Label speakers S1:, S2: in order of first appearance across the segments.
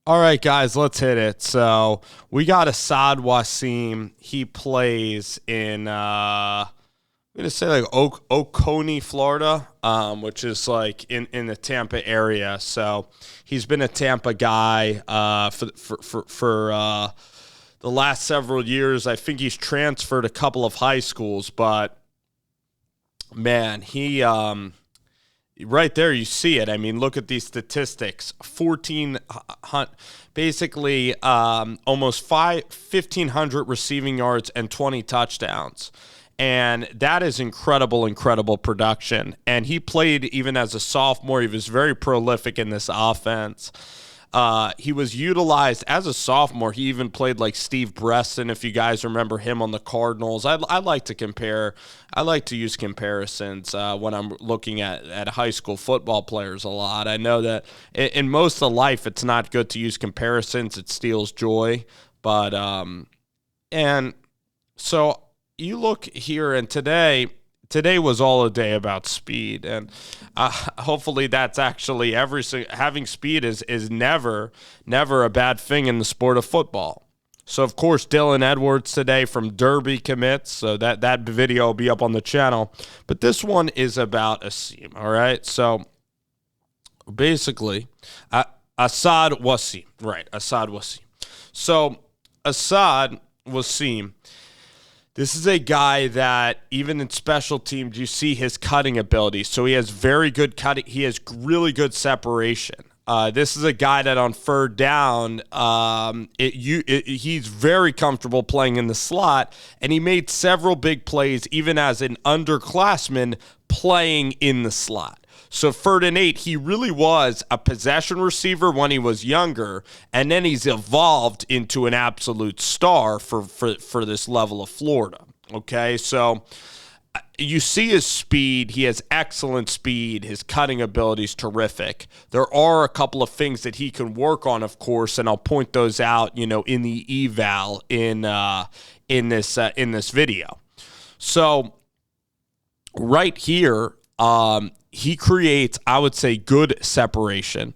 S1: All right, guys, let's hit it. So we got Asaad Waseem. He plays in I'm gonna say like Oconee, Florida, which is like in the Tampa area. So he's been a Tampa guy for the last several years. I think he's transferred a couple of high schools, but man, he right there, you see it. I mean, look at these statistics. 14, basically almost 1,500 receiving yards and 20 touchdowns. And that is incredible production. And he played even as a sophomore. He was very prolific in this offense. He was utilized as a sophomore. He even played like Steve Breston, if you guys remember him on the Cardinals. I like to compare. I like to use comparisons when I'm looking at high school football players a lot. I know that in most of life, it's not good to use comparisons. It steals joy. But, and so you look here, and today was all a day about speed, and hopefully that's actually having speed is never a bad thing in the sport of football. So of course Dylan Edwards today from Derby commits, so that video will be up on the channel. But this one is about Aseem. All right, so basically Asaad Waseem, right? Asaad Waseem. So Asaad Waseem. This is a guy that even in special teams, you see his cutting ability. So he has very good cutting. He has really good separation. This is a guy that on third down, he's very comfortable playing in the slot, and he made several big plays even as an underclassman playing in the slot. So 3rd and 8, he really was a possession receiver when he was younger, and then he's evolved into an absolute star for this level of Florida. Okay, so you see his speed. He has excellent speed. His cutting ability is terrific. There are a couple of things that he can work on, of course, and I'll point those out, in the eval in this video. So right here, he creates, I would say, good separation.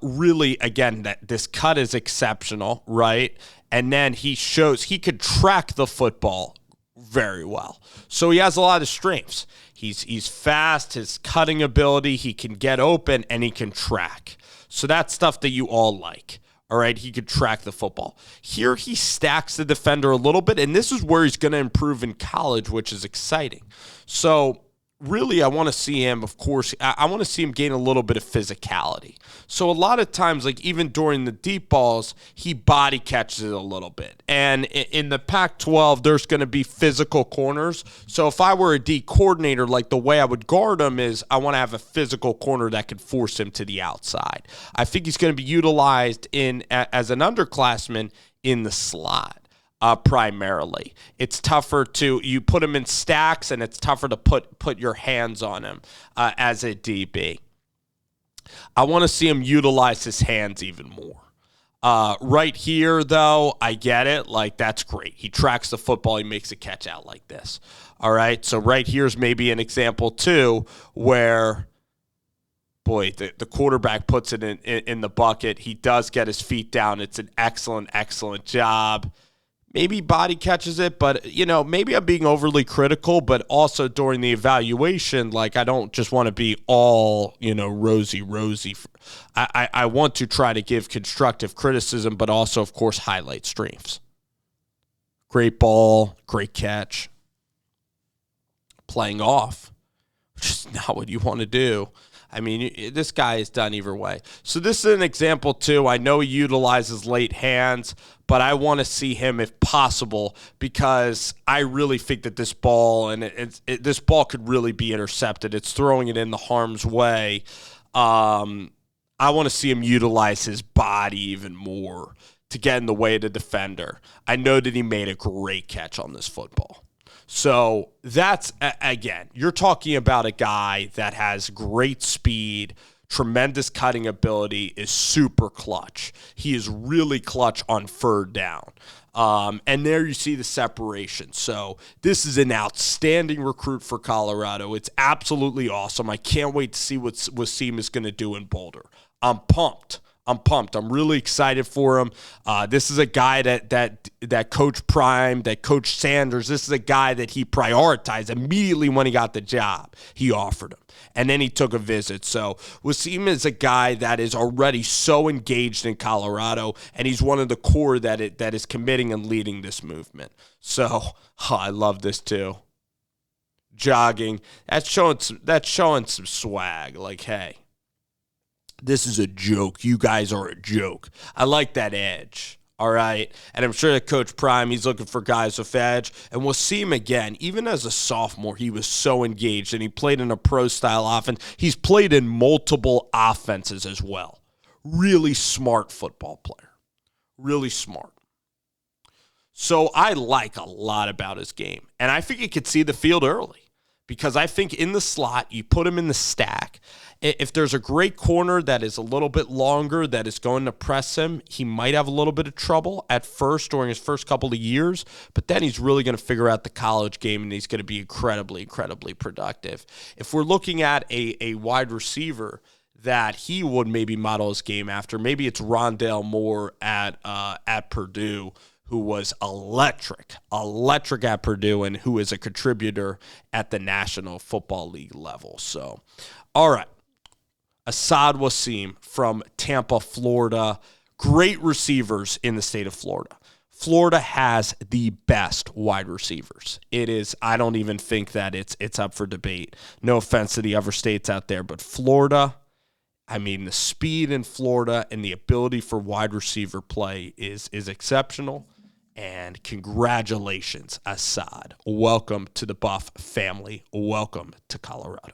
S1: Really, again, that this cut is exceptional, right? And then he shows he could track the football very well. So he has a lot of strengths. He's fast, his cutting ability, he can get open, and he can track. So that's stuff that you all like. All right, he could track the football. Here he stacks the defender a little bit, and this is where he's going to improve in college, which is exciting. So really, I want to see him, of course, I want to see him gain a little bit of physicality. So a lot of times, like even during the deep balls, he body catches it a little bit. And in the Pac-12, there's going to be physical corners. So if I were a D coordinator, like the way I would guard him is I want to have a physical corner that could force him to the outside. I think he's going to be utilized as an underclassman in the slot. Primarily, it's tougher you put him in stacks, and it's tougher to put your hands on him as a DB. I want to see him utilize his hands even more. Right here, though, I get it. Like, that's great. He tracks the football. He makes a catch out like this. All right, so right here's maybe an example, too, where boy, the quarterback puts it in the bucket. He does get his feet down. It's an excellent job. Maybe body catches it, but, maybe I'm being overly critical, but also during the evaluation, like, I don't just want to be all, rosy. I want to try to give constructive criticism, but also, of course, highlight strengths. Great ball, great catch. Playing off, which is not what you want to do. I mean, this guy is done either way. So this is an example, too. I know he utilizes late hands, but I want to see him if possible because I really think that this ball, this ball could really be intercepted. It's throwing it in the harm's way. I want to see him utilize his body even more to get in the way of the defender. I know that he made a great catch on this football. So that's, again, you're talking about a guy that has great speed, tremendous cutting ability, is super clutch. He is really clutch on third down. And there you see the separation. So this is an outstanding recruit for Colorado. It's absolutely awesome. I can't wait to see what Waseem is going to do in Boulder. I'm pumped. I'm pumped. I'm really excited for him. This is a guy that Coach Prime, that Coach Sanders, this is a guy that he prioritized immediately when he got the job. He offered him, and then he took a visit. So Waseem is a guy that is already so engaged in Colorado, and he's one of the core that is committing and leading this movement. So I love this too. Jogging, that's showing some swag. Like, hey, this is a joke. You guys are a joke. I like that edge. All right. And I'm sure that Coach Prime, he's looking for guys with edge. And we'll see him again. Even as a sophomore, he was so engaged, and he played in a pro-style offense. He's played in multiple offenses as well. Really smart football player. Really smart. So I like a lot about his game. And I think he could see the field early, because I think in the slot, you put him in the stack. If there's a great corner that is a little bit longer that is going to press him, he might have a little bit of trouble at first during his first couple of years, but then he's really going to figure out the college game, and he's going to be incredibly, incredibly productive. If we're looking at a wide receiver that he would maybe model his game after, maybe it's Rondale Moore at Purdue, who was electric at Purdue, and who is a contributor at the National Football League level. So, all right. Asaad Waseem from Tampa, Florida. Great receivers in the state of Florida. Florida has the best wide receivers. It is, I don't even think that it's up for debate. No offense to the other states out there, but Florida, I mean, the speed in Florida and the ability for wide receiver play is exceptional. And congratulations, Asaad. Welcome to the Buff family. Welcome to Colorado.